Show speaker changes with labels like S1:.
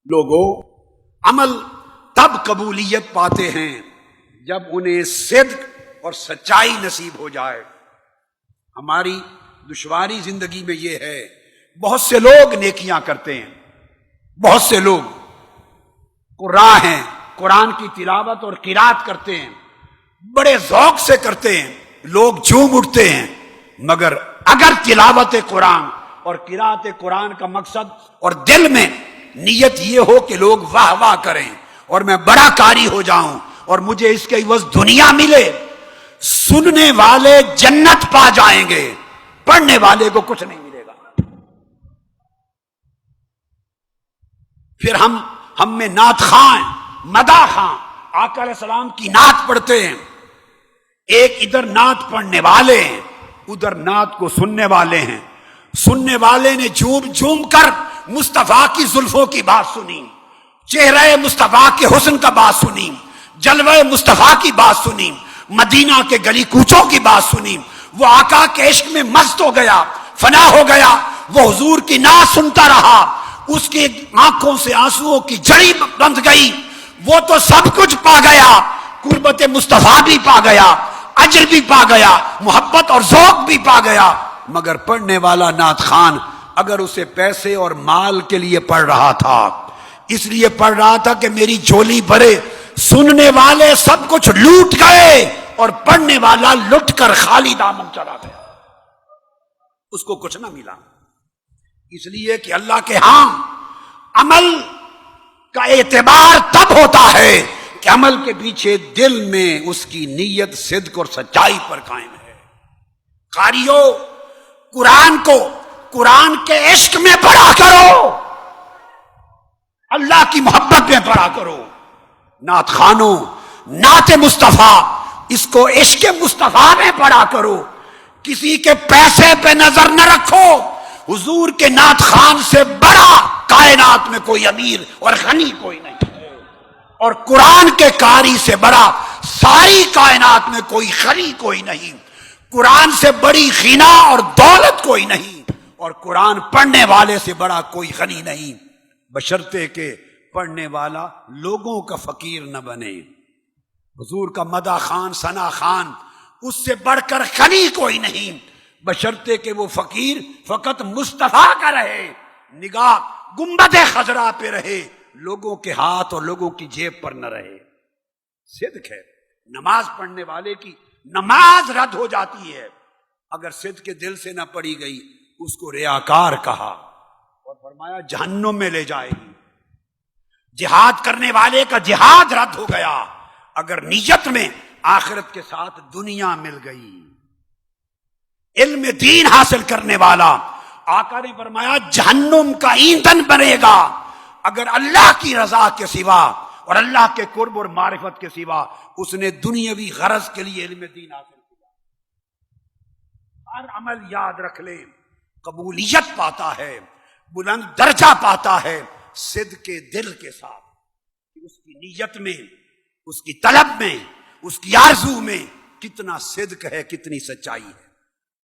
S1: لوگوں عمل تب قبولیت پاتے ہیں جب انہیں صدق اور سچائی نصیب ہو جائے۔ ہماری دشواری زندگی میں یہ ہے، بہت سے لوگ نیکیاں کرتے ہیں، بہت سے لوگ قراء ہیں، قرآن کی تلاوت اور قرات کرتے ہیں، بڑے ذوق سے کرتے ہیں، لوگ جھوم اٹھتے ہیں، مگر اگر تلاوت قرآن اور قرات قرآن کا مقصد اور دل میں نیت یہ ہو کہ لوگ واہ واہ کریں اور میں بڑا قاری ہو جاؤں اور مجھے اس کے عوض دنیا ملے، سننے والے جنت پا جائیں گے، پڑھنے والے کو کچھ نہیں ملے گا۔ پھر ہم میں نعت خان، مداح خان آقا علیہ السلام کی نعت پڑھتے ہیں، ایک ادھر نعت پڑھنے والے ہیں، ادھر نعت کو سننے والے ہیں، سننے والے نے جھوم جھوم کر مصطفیٰ کی زلفوں کی بات سنی، چہرہ مصطفیٰ کے حسن کا بات سنی، جلوہ مصطفیٰ کی بات سنی، مدینہ کے گلی کوچوں کی بات سنی، وہ آقا کے عشق میں مست ہو گیا، فنا ہو گیا، وہ حضور کی نعت سنتا رہا، اس کی آنکھوں سے آنسوؤں کی جڑی بند گئی، وہ تو سب کچھ پا گیا، قربت مصطفیٰ بھی پا گیا، اجر بھی پا گیا، محبت اور ذوق بھی پا گیا، مگر پڑھنے والا نعت خان اگر اسے پیسے اور مال کے لیے پڑھ رہا تھا، اس لیے پڑھ رہا تھا کہ میری جھولی بھرے، سننے والے سب کچھ لوٹ گئے اور پڑھنے والا لٹ کر خالی دامن چلا گیا، اس کو کچھ نہ ملا۔ اس لیے کہ اللہ کے ہاں عمل کا اعتبار تب ہوتا ہے کہ عمل کے پیچھے دل میں اس کی نیت صدق اور سچائی پر قائم ہے۔ قاریو، قرآن کو قرآن کے عشق میں پڑھا کرو، اللہ کی محبت میں پڑھا کرو۔ نعت خانوں، نعت مصطفیٰ، اس کو عشق مصطفیٰ میں پڑھا کرو، کسی کے پیسے پہ نظر نہ رکھو، حضور کے نعت خان سے بڑا کائنات میں کوئی امیر اور غنی کوئی نہیں ہے، اور قرآن کے قاری سے بڑا ساری کائنات میں کوئی غنی کوئی نہیں، قرآن سے بڑی غنا اور دولت کوئی نہیں، اور قرآن پڑھنے والے سے بڑا کوئی غنی نہیں، بشرطے کہ پڑھنے والا لوگوں کا فقیر نہ بنے۔ حضور کا مدح خان، ثنا خان، اس سے بڑھ کر غنی کوئی نہیں، بشرطے کہ وہ فقیر فقط مصطفیٰ کا رہے، نگاہ گنبد خضرا پہ رہے، لوگوں کے ہاتھ اور لوگوں کی جیب پر نہ رہے۔ صدق ہے، نماز پڑھنے والے کی نماز رد ہو جاتی ہے اگر صدق کے دل سے نہ پڑھی گئی، اس کو ریاکار کہا اور فرمایا جہنم میں لے جائے گی۔ جہاد کرنے والے کا جہاد رد ہو گیا اگر نیت میں آخرت کے ساتھ دنیا مل گئی۔ علم دین حاصل کرنے والا آقا نے فرمایا جہنم کا ایندھن بنے گا اگر اللہ کی رضا کے سوا اور اللہ کے قرب اور معرفت کے سوا اس نے دنیاوی غرض کے لیے علم دین حاصل کیا۔ ہر عمل یاد رکھ لیں، قبولیت پاتا ہے، بلند درجہ پاتا ہے صدق کے دل کے ساتھ، اس کی نیت میں، اس کی طلب میں، اس کی آرزو میں کتنا صدق ہے، کتنی سچائی ہے۔